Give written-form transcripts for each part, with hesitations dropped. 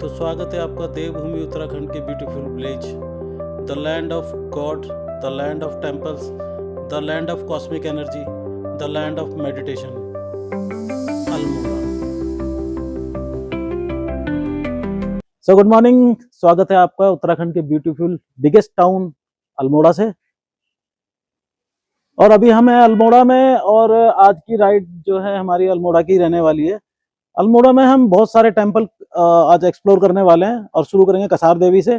तो स्वागत है आपका देवभूमि उत्तराखंड के beautiful village, the land of God, the land of temples, the land of cosmic energy, the land of meditation, Almora. So good morning, स्वागत है आपका उत्तराखंड के ब्यूटीफुल बिगेस्ट टाउन अल्मोड़ा से। और अभी हम हैं अल्मोड़ा में और आज की राइड जो है हमारी अल्मोड़ा की रहने वाली है। अल्मोड़ा में हम बहुत सारे टेंपल आज एक्सप्लोर करने वाले हैं और शुरू करेंगे कसार देवी से,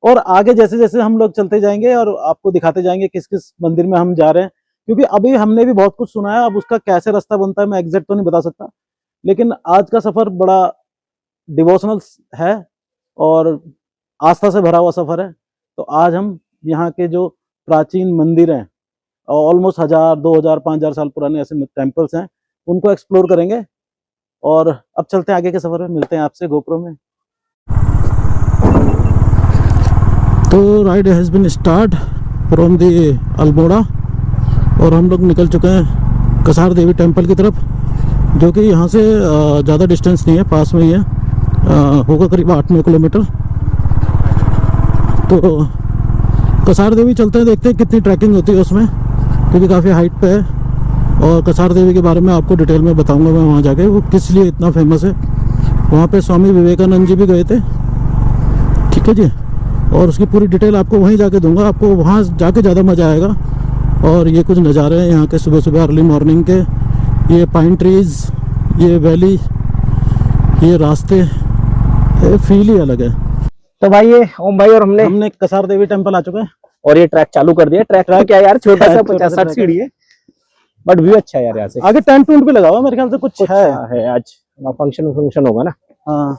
और आगे जैसे जैसे हम लोग चलते जाएंगे और आपको दिखाते जाएंगे किस किस मंदिर में हम जा रहे हैं, क्योंकि अभी हमने भी बहुत कुछ सुना है। अब उसका कैसे रास्ता बनता है मैं एग्जैक्ट तो नहीं बता सकता, लेकिन आज का सफ़र बड़ा डिवोशनल है और आस्था से भरा हुआ सफ़र है। तो आज हम यहाँ के जो प्राचीन मंदिर हैं, ऑलमोस्ट 1000, 2000, 5000 साल पुराने ऐसे टेम्पल्स हैं, उनको एक्सप्लोर करेंगे। और अब चलते हैं आगे के सफर में, मिलते हैं आपसे गोप्रो में। तो ride has been start from the Almora और हम लोग निकल चुके हैं कसार देवी टेम्पल की तरफ, जो कि यहाँ से ज़्यादा डिस्टेंस नहीं है, पास में ही है, होगा करीब 8-9 किलोमीटर। तो कसार देवी चलते हैं, देखते हैं कितनी ट्रैकिंग होती है उसमें, क्योंकि काफ़ी हाइट पे है। और कसार देवी के बारे में आपको डिटेल में बताऊंगा मैं वहाँ जाके, वो किस लिए इतना फेमस है। वहाँ पे स्वामी विवेकानंद जी भी गए थे, ठीक है जी, और उसकी पूरी डिटेल आपको वहीं जाके दूंगा। आपको वहाँ जाके ज़्यादा मज़ा आएगा। और ये कुछ नज़ारे हैं यहाँ के सुबह सुबह अर्ली मॉर्निंग के, ये पाइन ट्रीज़, ये वैली, ये रास्ते, फील ही अलग है। तो भाई ये ओम भाई और हमने कसार देवी टेम्पल आ चुके हैं और ये ट्रैक चालू कर दिया। ट्रैक क्या यार, छोटा सा 50-60 सीढ़ी है, बट व्यू अच्छा है यार यहाँ से। आगे टेंट भी लगा हुआ मेरे ख्याल से, कुछ है आज फंक्शन होगा ना। हाँ।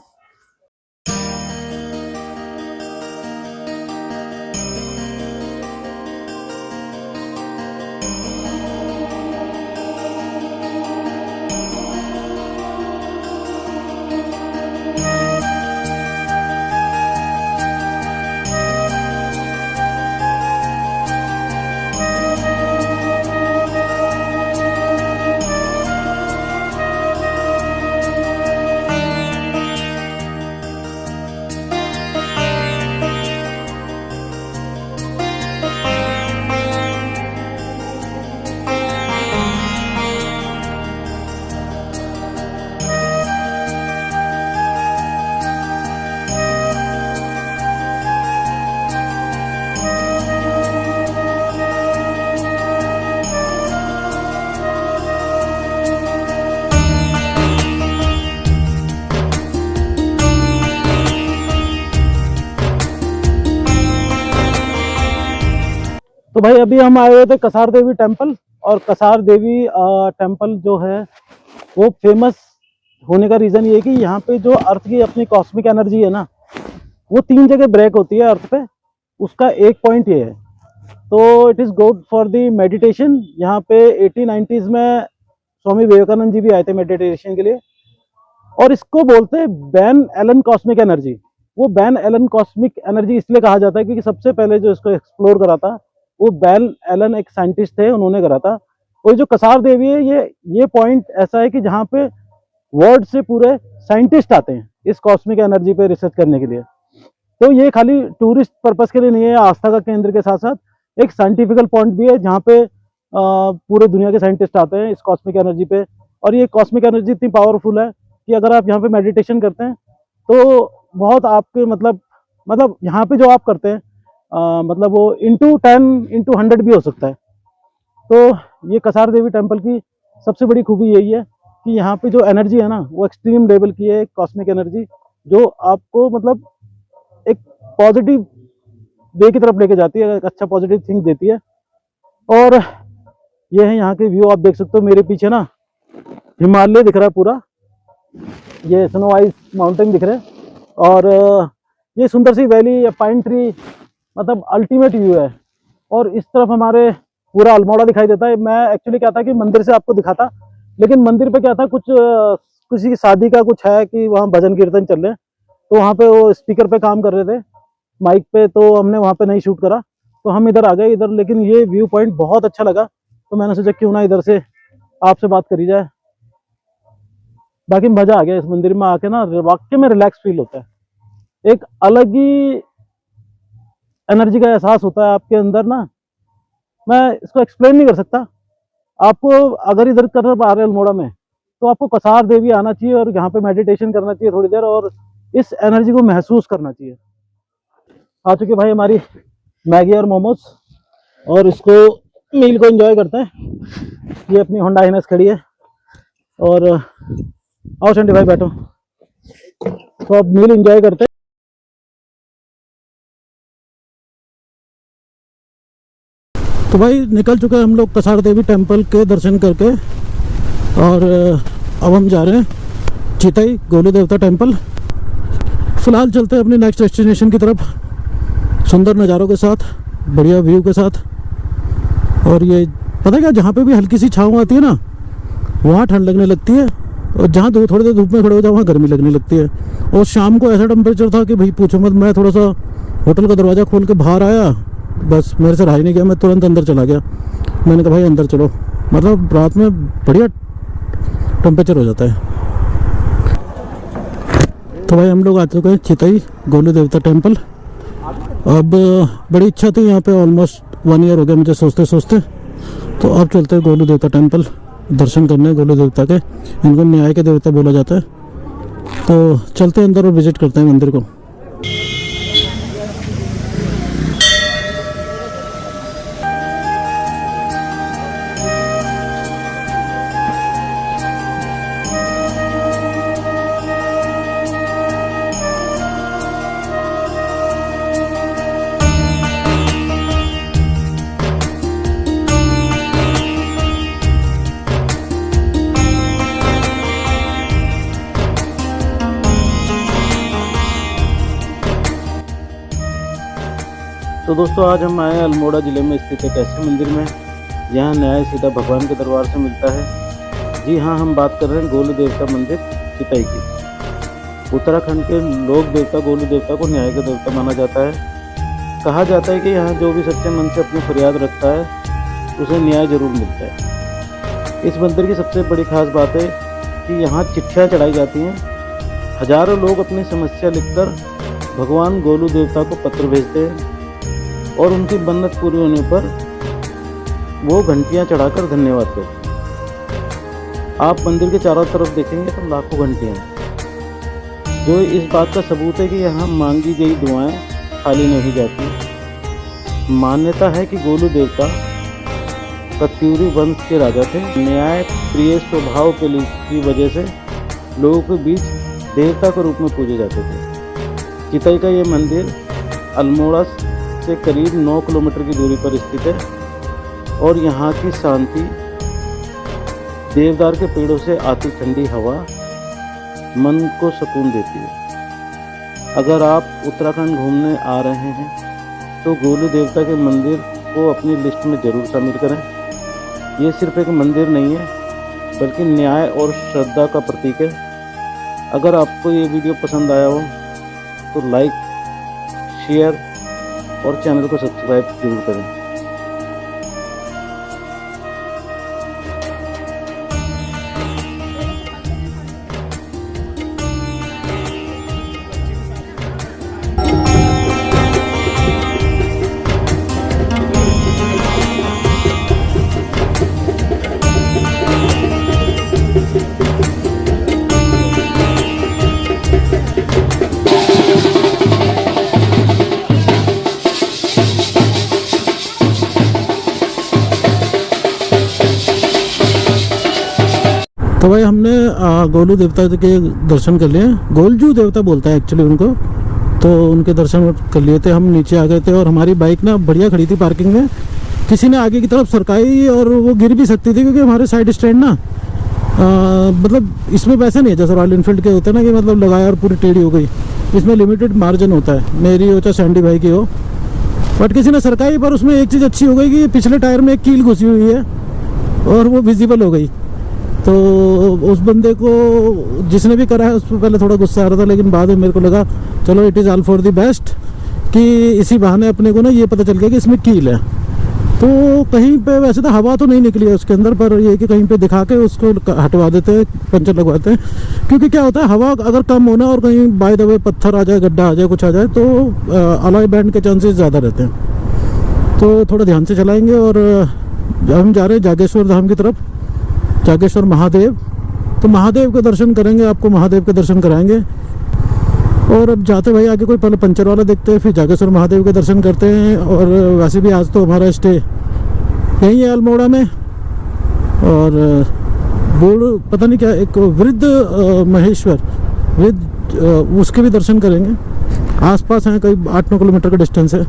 तो भाई अभी हम आए हुए थे कसार देवी टेम्पल, और कसार देवी टेम्पल जो है वो फेमस होने का रीज़न ये है कि यहाँ पे जो अर्थ की अपनी कॉस्मिक एनर्जी है ना, वो 3 जगह ब्रेक होती है अर्थ पे। उसका एक पॉइंट ये है, तो it is good for the meditation. यहाँ पे 80-90s में स्वामी विवेकानंद जी भी आए थे मेडिटेशन के लिए, और इसको बोलते हैं बैन एलन कॉस्मिक एनर्जी। वो बैन एलन कॉस्मिक एनर्जी इसलिए कहा जाता है क्योंकि सबसे पहले जो इसको एक्सप्लोर करा था वो बैन एलन एक साइंटिस्ट थे, उन्होंने करा था। और जो कसार देवी है, ये पॉइंट ऐसा है कि जहाँ पे वर्ल्ड से पूरे साइंटिस्ट आते हैं इस कॉस्मिक एनर्जी पे रिसर्च करने के लिए। तो ये खाली टूरिस्ट पर्पस के लिए नहीं है, आस्था का केंद्र के साथ साथ एक साइंटिफिकल पॉइंट भी है, जहाँ पे पूरे दुनिया के साइंटिस्ट आते हैं इस कॉस्मिक एनर्जी पे। और ये कॉस्मिक एनर्जी इतनी पावरफुल है कि अगर आप यहाँ पे मेडिटेशन करते हैं तो बहुत आपके मतलब यहाँ पे जो आप करते हैं मतलब वो इंटू 10 इंटू 100 भी हो सकता है। तो ये कसार देवी टेम्पल की सबसे बड़ी खूबी यही है कि यहाँ पे जो एनर्जी है ना, वो एक्सट्रीम लेवल की है, कॉस्मिक एनर्जी, जो आपको मतलब एक पॉजिटिव वे की तरफ लेके जाती है, एक अच्छा पॉजिटिव थिंक देती है। और ये है यहाँ के व्यू, आप देख सकते हो मेरे पीछे ना हिमालय दिख रहा है पूरा, ये स्नो आइस माउंटेन दिख रहे हैं, और ये सुंदर सी वैली, पाइन ट्री, मतलब अल्टीमेट व्यू है। और इस तरफ हमारे पूरा अल्मोड़ा दिखाई देता है। मैं एक्चुअली क्या था कि मंदिर से आपको दिखाता, लेकिन मंदिर पे क्या था, कुछ किसी की शादी का कुछ है कि वहाँ भजन कीर्तन चल रहे हैं, तो वहाँ पे वो स्पीकर पे काम कर रहे थे माइक पे, तो हमने वहाँ पे नहीं शूट करा, तो हम इधर आ गए इधर। लेकिन ये व्यू पॉइंट बहुत अच्छा लगा, तो मैंने सोचा क्यों ना इधर से आपसे बात करी जाए। बाकी मजा आ गया इस मंदिर में आके ना, वाकई में रिलैक्स फील होता है। एक अलग ही एनर्जी का एहसास होता है आपके अंदर ना, मैं इसको एक्सप्लेन नहीं कर सकता। आपको अगर इधर तरफ आ रहे हैं अल्मोड़ा में, तो आपको कसार देवी आना चाहिए और यहाँ पे मेडिटेशन करना चाहिए थोड़ी देर, और इस एनर्जी को महसूस करना चाहिए। आ चुके भाई हमारी मैगी और मोमोज, और इसको मील को एंजॉय करते हैं। ये अपनी होंडा हाइनेस खड़ी है, और आओ चंडी भाई बैठो, तो अब मील एंजॉय करते हैं। तो भाई निकल चुके हैं हम लोग कसार देवी टेम्पल के दर्शन करके, और अब हम जा रहे हैं चितई गोलू देवता टेम्पल। फिलहाल चलते हैं अपनी नेक्स्ट डेस्टिनेशन की तरफ, सुंदर नज़ारों के साथ, बढ़िया व्यू के साथ। और ये पता है क्या, जहाँ पे भी हल्की सी छाँव आती है ना, वहाँ ठंड लगने लगती है, और जहाँ थोड़ी देर धूप में खड़े हो जाओ वहाँ गर्मी लगने लगती है। और शाम को ऐसा टेम्परेचर था कि भाई पूछो मत, मैं थोड़ा सा होटल का दरवाज़ा खोल के बाहर आया, बस मेरे से रहा ही नहीं गया, मैं तुरंत अंदर चला गया। मैंने कहा भाई अंदर चलो, मतलब रात में बढ़िया टेम्परेचर हो जाता है। तो भाई हम लोग आ चुके हैं चितई गोलू देवता टेम्पल। अब बड़ी इच्छा थी यहाँ पे, ऑलमोस्ट 1 ईयर हो गया मुझे सोचते सोचते। तो अब चलते हैं गोलू देवता टेम्पल दर्शन करने, गोलू देवता के, इनको न्याय के देवता बोला जाता है। तो चलते हैं अंदर और विजिट करते हैं मंदिर को। तो दोस्तों आज हम आए अल्मोड़ा ज़िले में स्थित एक ऐसे मंदिर में, यहाँ न्याय सीधा भगवान के दरबार से मिलता है। जी हाँ, हम बात कर रहे हैं गोलू देवता मंदिर चितई की। उत्तराखंड के लोक देवता गोलू देवता को न्याय का देवता माना जाता है। कहा जाता है कि यहाँ जो भी सच्चे मन से अपनी फरियाद रखता है उसे न्याय जरूर मिलता है। इस मंदिर की सबसे बड़ी खास बात है कि यहाँ चिट्ठियाँ चढ़ाई जाती हैं। हजारों लोग अपनी समस्या लिखकर भगवान गोलू देवता को पत्र भेजते हैं, और उनकी मन्नत पूरी होने पर वो घंटियां चढ़ाकर धन्यवाद करते हैं। आप मंदिर के चारों तरफ देखेंगे तो लाखों घंटियां हैं, जो इस बात का सबूत है कि यहाँ मांगी गई दुआएं खाली नहीं जाती। मान्यता है कि गोलू देवता कत्यूरी वंश के राजा थे। न्याय प्रिय स्वभाव की वजह से लोगों के बीच देवता के रूप में पूजे जाते थे। चितई का ये मंदिर अल्मोड़ा से करीब 9 किलोमीटर की दूरी पर स्थित है, और यहाँ की शांति, देवदार के पेड़ों से आती ठंडी हवा मन को सुकून देती है। अगर आप उत्तराखंड घूमने आ रहे हैं तो गोलू देवता के मंदिर को अपनी लिस्ट में ज़रूर शामिल करें। ये सिर्फ एक मंदिर नहीं है, बल्कि न्याय और श्रद्धा का प्रतीक है। अगर आपको ये वीडियो पसंद आया हो तो लाइक, शेयर और चैनल को सब्सक्राइब जरूर करें। तो भाई हमने गोलू देवता के दर्शन कर लिए। गोलजू देवता बोलता है एक्चुअली उनको, तो उनके दर्शन कर लिए थे। हम नीचे आ गए थे, और हमारी बाइक ना बढ़िया खड़ी थी पार्किंग में। किसी ने आगे की तरफ सरकाई, और वो गिर भी सकती थी, क्योंकि हमारे साइड स्टैंड ना मतलब इसमें वैसा नहीं है जैसे रॉयल इनफील्ड के होते हैं ना, कि मतलब लगाया और पूरी टेढ़ी हो गई। इसमें लिमिटेड मार्जिन होता है, मेरी हो चाहे सैंडी भाई की हो। बट किसी ने सरकाई, पर उसमें एक चीज़ अच्छी हो गई कि पिछले टायर में एक कील घुसी हुई है, और वो विजिबल हो गई। तो उस बंदे को जिसने भी करा है उस पर पहले थोड़ा गुस्सा आ रहा था, लेकिन बाद में मेरे को लगा चलो it is all for the best, कि इसी बहाने अपने को ना ये पता चल गया कि इसमें कील है। तो कहीं पे वैसे तो हवा तो नहीं निकली है उसके अंदर, पर ये कि कहीं पे दिखा के उसको हटवा देते हैं, पंचर लगवाते हैं। क्योंकि क्या होता है, हवा अगर कम होना और कहीं बाय द वे पत्थर आ जाए, गड्ढा आ जाए, कुछ आ जाए, तो अलॉय बैंड के चांसेस ज़्यादा रहते हैं। तो थोड़ा ध्यान से चलाएंगे। और हम जा रहे हैं जागेश्वर धाम की तरफ, जागेश्वर महादेव। तो महादेव के दर्शन करेंगे, आपको महादेव के दर्शन कराएंगे। और अब जाते भाई आगे कोई पहले पंचर वाला देखते हैं, फिर जागेश्वर महादेव के दर्शन करते हैं। और वैसे भी आज तो हमारा स्टे यहीं है अल्मोड़ा में। और बोर्ड पता नहीं क्या, एक वृद्ध महेश्वर, वृद्ध उसके भी दर्शन करेंगे। आसपास हैं, करीब 8-9 किलोमीटर का डिस्टेंस है।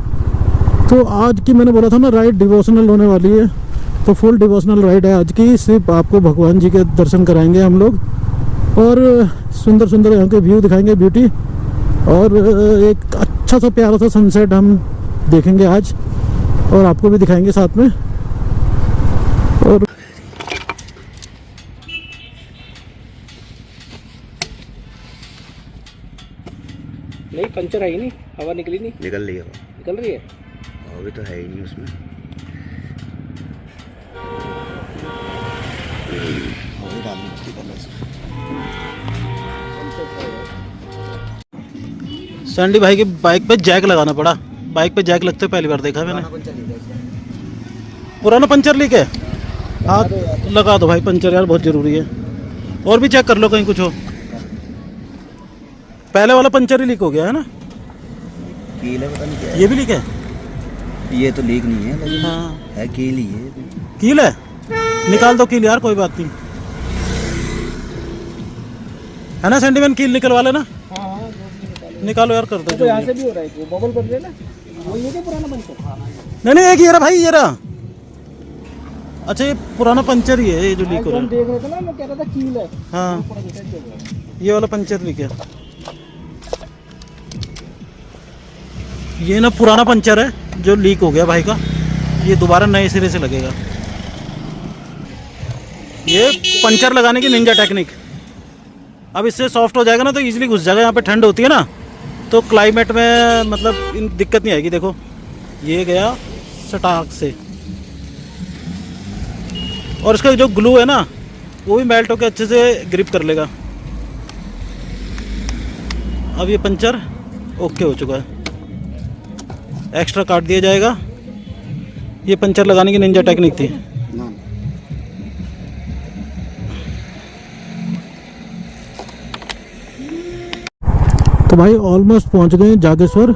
तो आज की मैंने बोला था ना राइड डिवोशनल होने वाली है, तो फुल डिवोशनल राइड है आज की। सिर्फ आपको भगवान जी के दर्शन कराएंगे हम लोग, और सुंदर सुंदर यहाँ के व्यू दिखाएंगे, ब्यूटी। और एक अच्छा सा प्यारा सा सनसेट हम देखेंगे आज, और आपको भी दिखाएंगे साथ में। और नहीं पंचर है ही नहीं, हवा निकली नहीं। निकल रही है वो। निकल रही है। अभी तो है ही नहीं उसमें। अभी डालनी पड़ती है इसमें। सैंडी भाई की बाइक पे जैक लगाना पड़ा। बाइक पे जैक लगते पहली बार देखा मैंने। पुराना पंचर लीक है। हाँ लगा दो भाई पंचर यार, बहुत ज़रूरी है। और भी चेक कर लो कहीं कुछ हो। पहले वाला पंचर ही लीक हो गया है ना। कील है, पता नहीं क्या ये भी लीक है। है। ये तो लीक नहीं है, लेकिन हाँ है कील ही है। कील है, निकाल दो कील यार, कोई बात नहीं है ना। सैंडीमैन कील निकलवा लेना। निकालो यार, कर दो। तो यहाँ से भी हो रहा है, वो बबल कर रहे हैं ना, वो ये क्या पुराना पंचर। नहीं एक ये रहा भाई, ये रहा। अच्छा ये पुराना पंचर ही है ये जो लीक हो रहा है। देख रहे थे ना, मैं कह रहा था कील है। हाँ ये वाला पंचर लीक है। ये ना पुराना पंचर है जो लीक हो गया भाई का। ये दोबारा नए सिरे से लगेगा। ये पंचर लगाने की निंजा टेक्निक। अब इससे सॉफ्ट हो जाएगा ना तो इजीली घुस जाएगा। यहाँ पे ठंड होती है ना, तो क्लाइमेट में मतलब इन दिक्कत नहीं आएगी। देखो ये गया सटाक से, और इसका जो ग्लू है ना वो भी मेल्ट होकर अच्छे से ग्रिप कर लेगा। अब ये पंचर ओके हो चुका है, एक्स्ट्रा काट दिया जाएगा। ये पंचर लगाने की निंजा टेक्निक थी। तो भाई ऑलमोस्ट पहुंच गए जागेश्वर,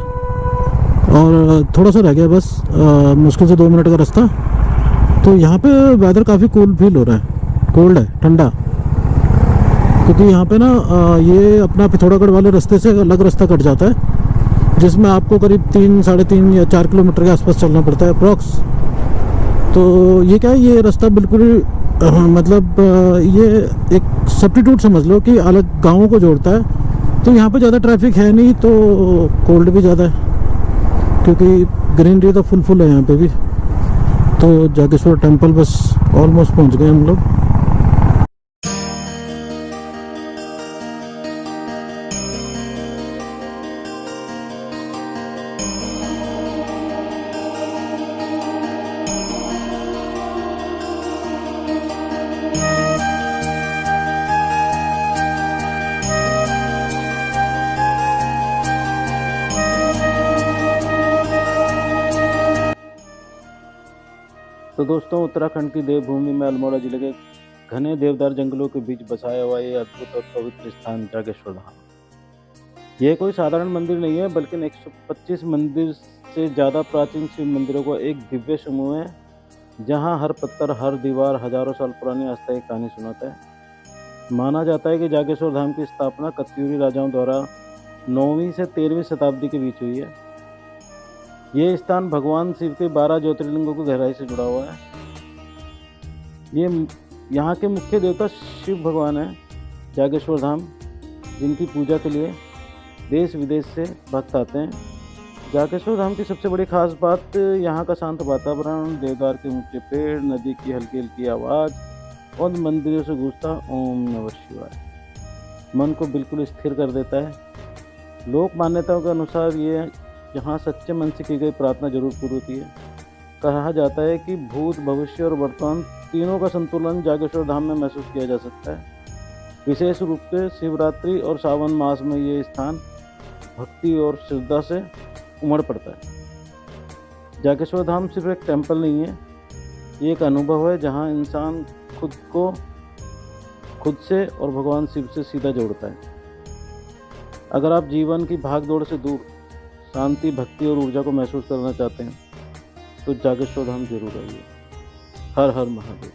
और थोड़ा सा रह गया बस, मुश्किल से 2 मिनट का रास्ता। तो यहाँ पे वेदर काफ़ी कूल फील हो रहा है, कोल्ड है, ठंडा। क्योंकि यहाँ पे ना ये अपना पिथौरागढ़ वाले रास्ते से अलग रास्ता कट जाता है, जिसमें आपको करीब 3-3.5 या 4 किलोमीटर के आसपास चलना पड़ता है अप्रॉक्स। तो ये क्या है, ये रास्ता बिल्कुल मतलब ये एक सब्स्टिट्यूट समझ लो कि अलग गाँवों को जोड़ता है। तो यहाँ पे ज़्यादा ट्रैफिक है नहीं, तो कोल्ड भी ज़्यादा है क्योंकि ग्रीनरी तो फुल है यहाँ पे भी। तो जागेश्वर टेम्पल बस ऑलमोस्ट पहुँच गए हम लोग। तो दोस्तों उत्तराखंड की देवभूमि में अल्मोड़ा जिले के घने देवदार जंगलों के बीच बसाया हुआ ये अद्भुत और पवित्र स्थान जागेश्वर धाम। ये कोई साधारण मंदिर नहीं है, बल्कि 125 मंदिर से ज़्यादा प्राचीन शिव मंदिरों का एक दिव्य समूह है, जहाँ हर पत्थर, हर दीवार हजारों साल पुरानी अस्थायी कहानी सुनाता है। माना जाता है कि जागेश्वर धाम की स्थापना कत्यूरी राजाओं द्वारा 9वीं से 13वीं शताब्दी के बीच हुई है। ये स्थान भगवान शिव के 12 ज्योतिर्लिंगों की गहराई से जुड़ा हुआ है। ये यहाँ के मुख्य देवता शिव भगवान हैं। जागेश्वर धाम, जिनकी पूजा के लिए देश विदेश से भक्त आते हैं। जागेश्वर धाम की सबसे बड़ी खास बात यहाँ का शांत वातावरण, देवदार के ऊंचे पेड़, नदी की हल्की हल्की आवाज़ और मंदिरों से गूंजता ओम नमः शिवाय मन को बिल्कुल स्थिर कर देता है। लोक मान्यताओं के अनुसार ये यहाँ सच्चे मन से की गई प्रार्थना जरूर पूरी होती है। कहा जाता है कि भूत, भविष्य और वर्तमान तीनों का संतुलन जागेश्वर धाम में महसूस किया जा सकता है। विशेष रूप से शिवरात्रि और सावन मास में ये स्थान भक्ति और श्रद्धा से उमड़ पड़ता है। जागेश्वर धाम सिर्फ एक टेम्पल नहीं है, ये एक अनुभव है जहाँ इंसान खुद से और भगवान शिव से सीधा जोड़ता है। अगर आप जीवन की भागदौड़ से दूर शांति, भक्ति और ऊर्जा को महसूस करना चाहते हैं तो जागेश्वर धाम जरूर आइए। हर हर महादेव।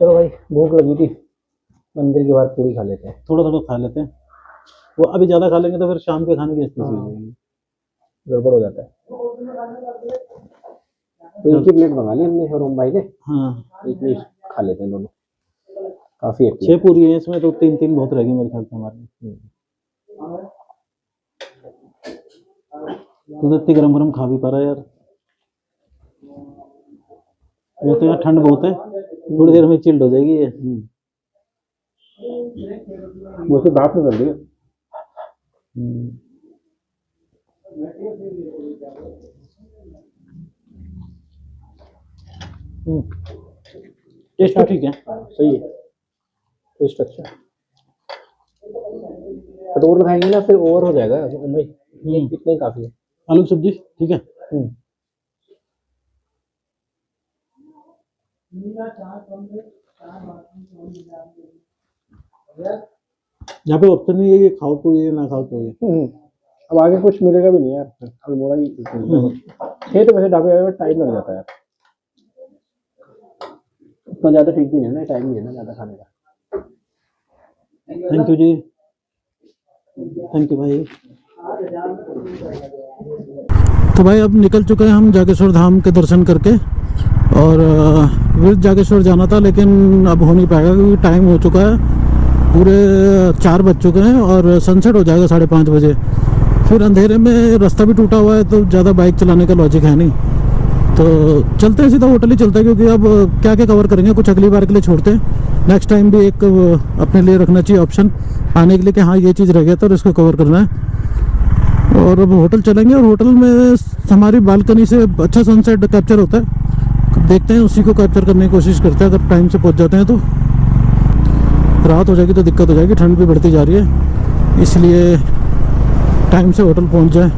चलो भाई, भूख लगी थी, मंदिर के बाद पूरी खा लेते हैं। थोड़ा थोड़ा खा लेते हैं, वो अभी ज़्यादा खा लेंगे तो फिर शाम के खाने की स्थिति हो जाएगी, गड़बड़ हो जाता है। तो एक ही प्लेट मंगा ली हमने और ओम भाई ने। हाँ, एक प्लेट खा लेते हैं दोनों, काफी है। 6 पूरी है इसमें, तो 3-3 बहुत रहेगी मेरे ख्याल से हमारे। तू तो इतनी गरम गरम खा भी पा रहा है यार। ये तो यहाँ ठंड बहुत है, थोड़ी देर में चिल्ड हो जाएगी ये। वो तो रात में कर दिया। टेस्ट तो ठीक है। सही है, टेस्ट अच्छा है। कटोर में खाएंगे ना फिर ओवर हो जाएगा भाई, ये इतना ही काफी है। आलू की सब्जी ठीक है। यहाँ पे ऑप्शन नहीं है ये खाओ तो ये ना खाओ तो ये। अब आगे कुछ मिलेगा भी नहीं यार, अल्मोड़ा ही थे तो वैसे ढाबे में टाइम लग जाता है यार, उतना ज्यादा ठीक भी नहीं है ना, टाइम नहीं है ना ज्यादा खाने का। Thank you ji, thank you भाई। तो भाई अब निकल चुके हैं हम जागेश्वर धाम के दर्शन करके, और फिर जागेश्वर जाना था लेकिन अब हो नहीं पाएगा क्योंकि टाइम हो चुका है, पूरे 4 बज चुके हैं और सनसेट हो जाएगा 5:30 बजे। फिर अंधेरे में रास्ता भी टूटा हुआ है तो ज़्यादा बाइक चलाने का लॉजिक है नहीं, तो चलते हैं सीधा होटल ही चलते हैं, क्योंकि अब क्या क्या कवर करेंगे, कुछ अगली बार के लिए छोड़ते हैं। नेक्स्ट टाइम भी एक अपने लिए रखना चाहिए ऑप्शन आने के लिए कि हाँ ये चीज़ रह गया था और इसको कवर करना है। और अब होटल चलेंगे और होटल में हमारी बालकनी से अच्छा सनसेट कैप्चर होता है, देखते हैं उसी को कैप्चर करने की कोशिश करते हैं। अगर टाइम से पहुंच जाते हैं तो रात हो जाएगी तो दिक्कत हो जाएगी, ठंड भी बढ़ती जा रही है, इसलिए टाइम से होटल पहुंच जाए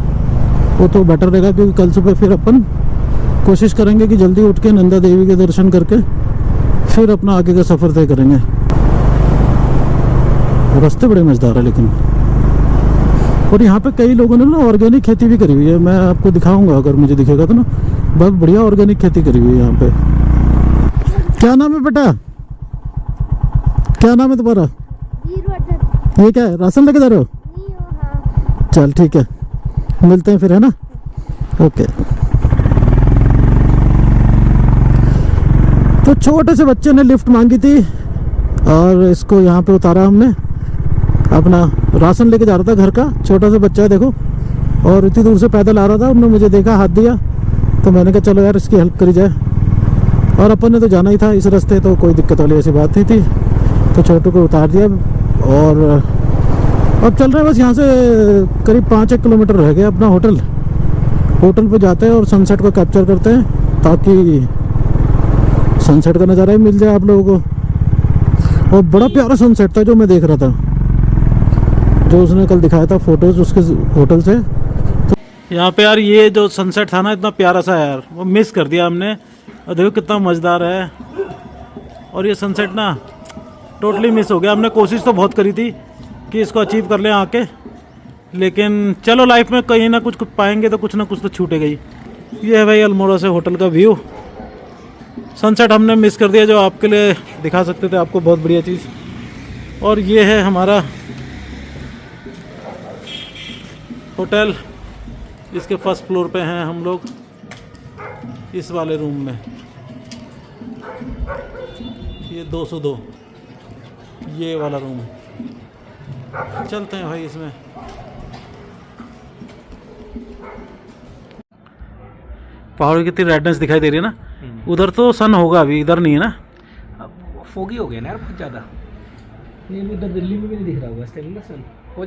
वो तो बेटर रहेगा। क्योंकि कल सुबह फिर अपन कोशिश करेंगे कि जल्दी उठ के नंदा देवी के दर्शन करके फिर अपना आगे का सफ़र तय करेंगे। रास्ते बड़े मज़ेदार है लेकिन, और यहाँ पे कई लोगों ने ना ऑर्गेनिक खेती भी करी हुई है, मैं आपको दिखाऊंगा अगर मुझे दिखेगा तो ना, बहुत बढ़िया ऑर्गेनिक खेती करी हुई है यहाँ पे। क्या नाम है बेटा, क्या नाम है तुम्हारा? ये क्या है, राशन लेके जा रहे हो? चल ठीक है, मिलते हैं फिर, है ना, ओके। तो छोटे से बच्चे ने लिफ्ट मांगी थी और इसको यहाँ पे उतारा हमने, अपना राशन लेके जा रहा था घर का, छोटा सा बच्चा है देखो, और इतनी दूर से पैदल आ रहा था, उन्होंने मुझे देखा, हाथ दिया, तो मैंने कहा चलो यार इसकी हेल्प करी जाए। और अपन ने तो जाना ही था इस रास्ते, तो कोई दिक्कत वाली ऐसी बात नहीं थी, तो छोटू को उतार दिया। और अब चल रहे हैं बस, यहाँ से करीब 5-1 किलोमीटर रह गया अपना होटल। होटल पे जाते हैं और सनसेट को कैप्चर करते हैं ताकि सनसेट का नज़ारा ही मिल जाए आप लोगों को। और बड़ा प्यारा सनसेट था जो मैं देख रहा था, जो उसने कल दिखाया था फोटोज उसके होटल से। तो यहाँ पे यार ये जो सनसेट था ना इतना प्यारा सा यार, वो मिस कर दिया हमने। और देखो कितना मज़ेदार है, और ये सनसेट ना टोटली मिस हो गया। हमने कोशिश तो बहुत करी थी कि इसको अचीव कर लें आके, लेकिन चलो लाइफ में कहीं ना कुछ पाएंगे तो कुछ ना कुछ तो छूटेगा ही। ये है भाई अल्मोड़ा से होटल का व्यू, सनसेट हमने मिस कर दिया जो आपके लिए दिखा सकते थे आपको, बहुत बढ़िया चीज़। और ये है हमारा होटल, इसके फर्स्ट फ्लोर पे हैं हम लोग, इस वाले रूम में, ये 202 ये वाला रूम। चलते हैं भाई इसमें। पहाड़ की कितनी रेडनेस दिखाई दे रही है ना, उधर तो सन होगा अभी, इधर नहीं है ना, अब फोगी हो गया ना यार बहुत ज्यादा, ये उधर दिल्ली में भी नहीं दिख रहा होगा इस टाइम ना सन।